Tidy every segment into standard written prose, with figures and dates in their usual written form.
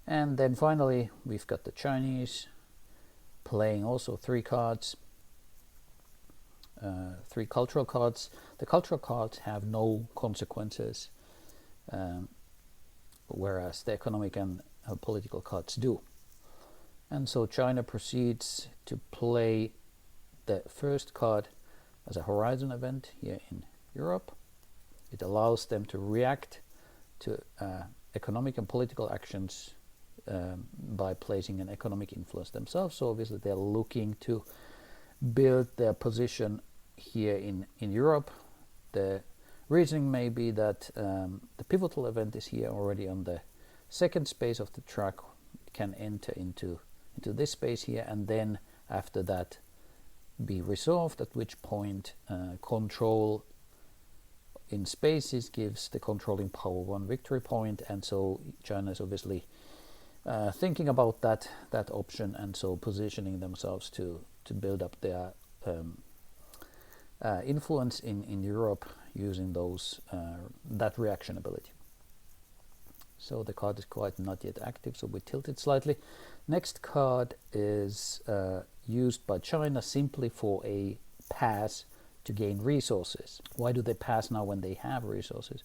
And then finally we've got the Chinese playing also 3 cards, 3 cultural cards. The cultural cards have no consequences, whereas the economic and political cards do. And so China proceeds to play the first card as a horizon event here in Europe. It allows them to react to economic and political actions by placing an economic influence themselves. So obviously they're looking to build their position here in Europe. The reasoning may be that the pivotal event is here already on the second space of the track. It can enter into this space here, and then after that be resolved, at which point control in spaces gives the controlling power 1 victory point. And so China is obviously thinking about that option, and so positioning themselves to build up their influence in Europe using that reaction ability. So the card is quite not yet active, so we tilt it slightly. Next card is used by China simply for a pass to gain resources. Why do they pass now when they have resources?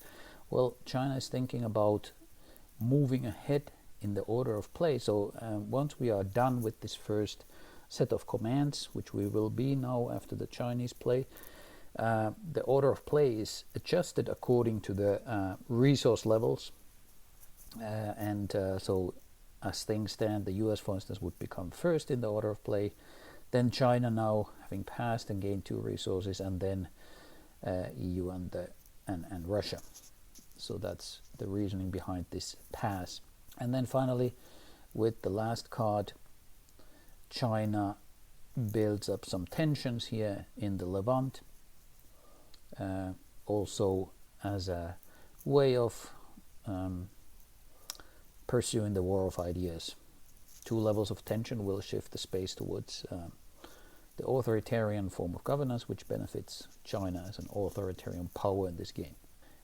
Well, China is thinking about moving ahead in the order of play. So once we are done with this first set of commands, which we will be now after the Chinese play, the order of play is adjusted according to the resource levels. So as things stand, the US, for instance, would become first in the order of play, then China now having passed and gained 2 resources, and then EU and Russia. So that's the reasoning behind this pass. And then finally, with the last card, China builds up some tensions here in the Levant, also as a way of pursuing the war of ideas. 2 levels of tension will shift the space towards the authoritarian form of governance, which benefits China as an authoritarian power in this game.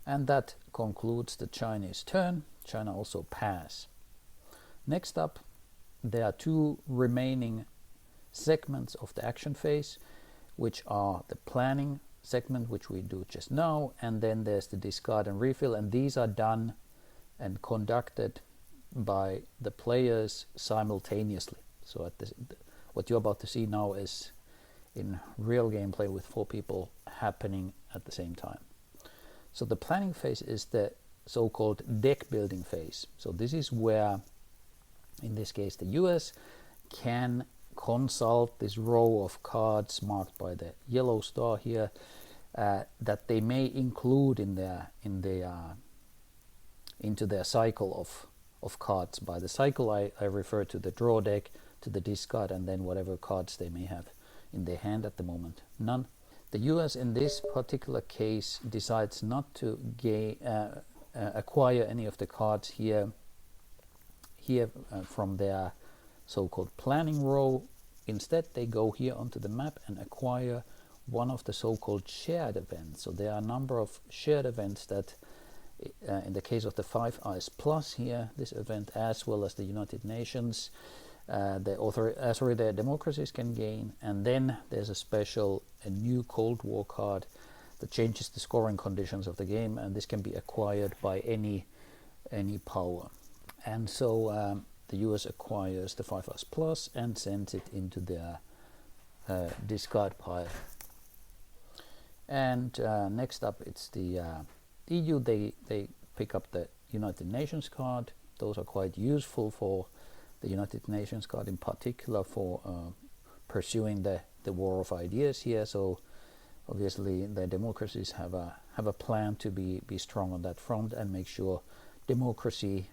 And that concludes the Chinese turn. China also pass. Next up, there are 2 remaining segments of the action phase, which are the planning segment, which we do just now, and then there's the discard and refill, and these are done and conducted by the players simultaneously. So what you're about to see now is in real gameplay with 4 people happening at the same time. So the planning phase is the so-called deck building phase. So this is where, in this case, the US can consult this row of cards marked by the yellow star here that they may include into their cycle of cards. By the cycle I refer to the draw deck, to the discard, and then whatever cards they may have in their hand at the moment. None. The US in this particular case decides not to acquire any of the cards here from their so-called planning row. Instead, they go here onto the map and acquire one of the so-called shared events. So there are a number of shared events that, in the case of the Five Eyes Plus here, this event, as well as the United Nations, the democracies can gain. And then there's a new Cold War card that changes the scoring conditions of the game, and this can be acquired by any power. And so the US acquires the Five Eyes Plus and sends it into their discard pile. And next up, it's the EU. They pick up the United Nations card. Those are quite useful for the United Nations card, in particular for pursuing the war of ideas here. So obviously the democracies have a plan to be strong on that front and make sure democracy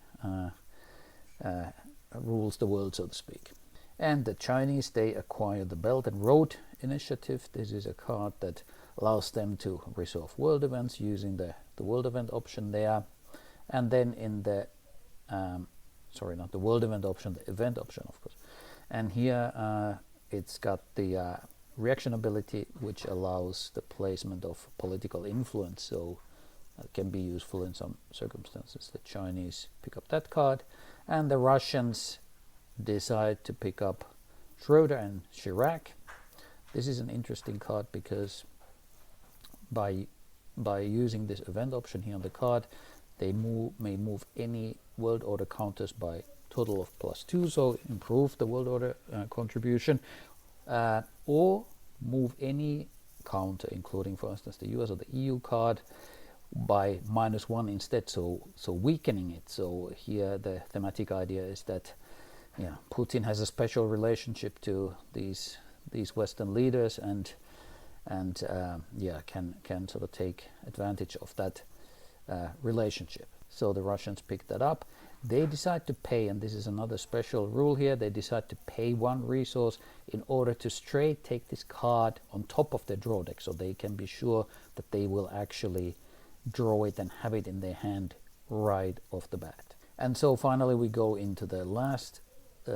rules the world, so to speak. And the Chinese, they acquire the Belt and Road Initiative. This is a card that allows them to resolve world events using the world event option there. And then in the not the world event option, the event option, of course. And here it's got the reaction ability, which allows the placement of political influence. So that can be useful in some circumstances. The Chinese pick up that card. And the Russians decide to pick up Schroeder and Chirac. This is an interesting card because by using this event option here on the card, they may move any world order counters by total of +2, so improve the world order contribution, or move any counter, including for instance the US or the EU card, by -1 instead, so weakening it. So here the thematic idea is that Putin has a special relationship to these Western leaders, and can sort of take advantage of that relationship. So the Russians pick that up. They decide to pay, and this is another special rule here, they decide to pay 1 resource in order to straight take this card on top of their draw deck, so they can be sure that they will actually draw it and have it in their hand right off the bat. And so finally we go into the last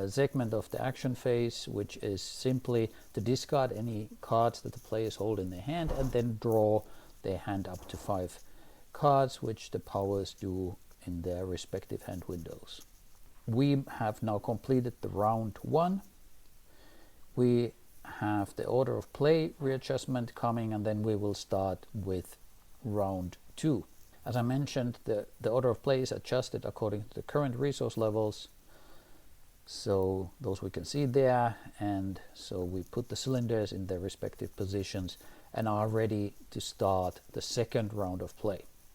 segment of the action phase, which is simply to discard any cards that the players hold in their hand and then draw their hand up to 5 cards, which the powers do in their respective hand windows. We have now completed the round 1. We have the order of play readjustment coming, and then we will start with round 2. As I mentioned, the order of play is adjusted according to the current resource levels. So those we can see there, and so we put the cylinders in their respective positions and are ready to start the second round of play.